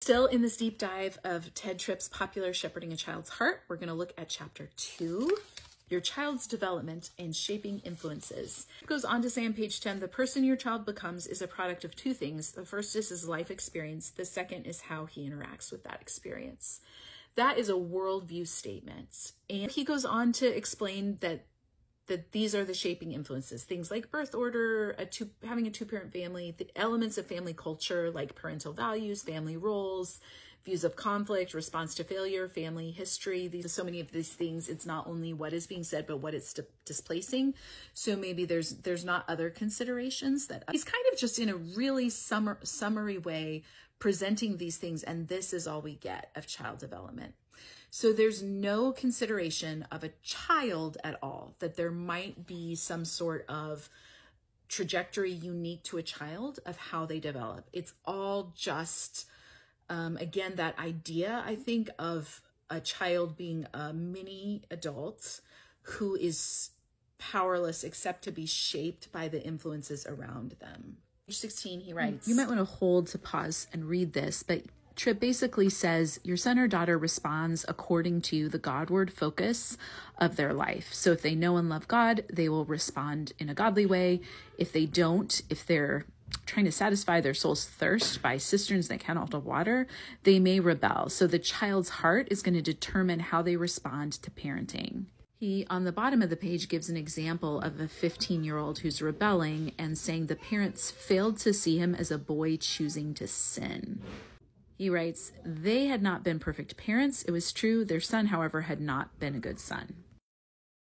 Still in this deep dive of Ted Tripp's Popular Shepherding a Child's Heart, we're going to look at chapter 2, Your Child's Development and Shaping Influences. It goes on to say on page 10, the person your child becomes is a product of two things. The first is his life experience. The second is how he interacts with that experience. That is a worldview statement. And he goes on to explain that these are the shaping influences, things like birth order, having a two-parent family, the elements of family culture like parental values, family roles, views of conflict, response to failure, family history. So many of these things, it's not only what is being said, but what it's displacing. So maybe there's not other considerations that he's kind of just in a really summary way presenting these things. And this is all we get of child development. So there's no consideration of a child at all, that there might be some sort of trajectory unique to a child of how they develop. It's all just, again, that idea, I think, of a child being a mini adult who is powerless except to be shaped by the influences around them. Page 16, he writes, you might want to hold to pause and read this, but Tripp basically says your son or daughter responds according to the Godward focus of their life. So if they know and love God, they will respond in a godly way. If they don't, if they're trying to satisfy their soul's thirst by cisterns that cannot hold water, they may rebel. So the child's heart is going to determine how they respond to parenting. He, on the bottom of the page, gives an example of a 15-year-old who's rebelling and saying the parents failed to see him as a boy choosing to sin. He writes, they had not been perfect parents. It was true. Their son, however, had not been a good son.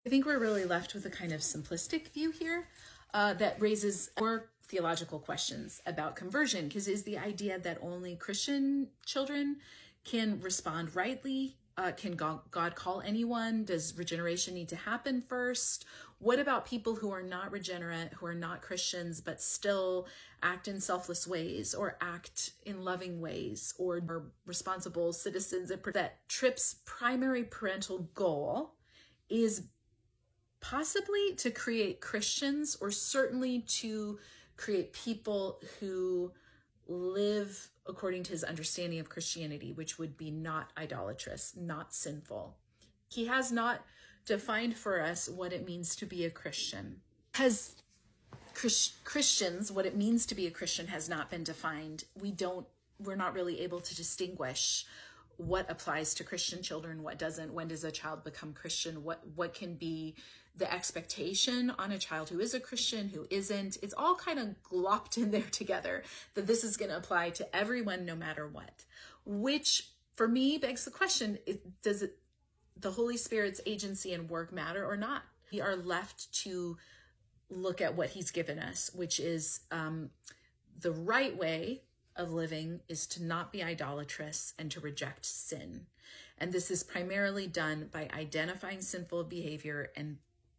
I think we're really left with a kind of simplistic view here that raises more theological questions about conversion, because is the idea that only Christian children can respond rightly? Can God call anyone? Does regeneration need to happen first? What about people who are not regenerate, who are not Christians, but still act in selfless ways or act in loving ways or are responsible citizens? That Tripp's primary parental goal is possibly to create Christians, or certainly to create people who live according to his understanding of Christianity, which would be not idolatrous, not sinful. He has not defined for us what it means to be a Christian. As Christians, what it means to be a Christian has not been defined. We're not really able to distinguish what applies to Christian children, what doesn't. When does a child become Christian? What can be the expectation on a child who is a Christian, who isn't? It's all kind of glopped in there together, that this is going to apply to everyone no matter what, which for me begs the question, does the Holy Spirit's agency and work matter or not? We are left to look at what he's given us, which is the right way of living is to not be idolatrous and to reject sin. And this is primarily done by identifying sinful behavior and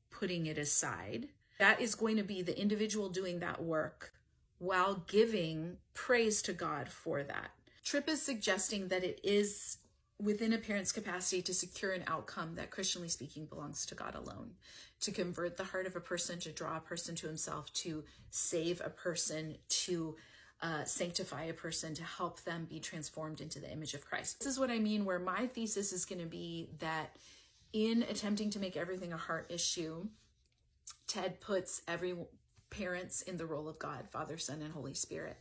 putting it aside. That is going to be the individual doing that work while giving praise to God for that. Tripp is suggesting that it is within a parent's capacity to secure an outcome that, Christianly speaking, belongs to God alone, to convert the heart of a person, to draw a person to himself, to save a person, to sanctify a person, to help them be transformed into the image of Christ. This is what I mean, where my thesis is going to be that in attempting to make everything a heart issue, Ted puts every parents in the role of God, Father, Son, and Holy Spirit.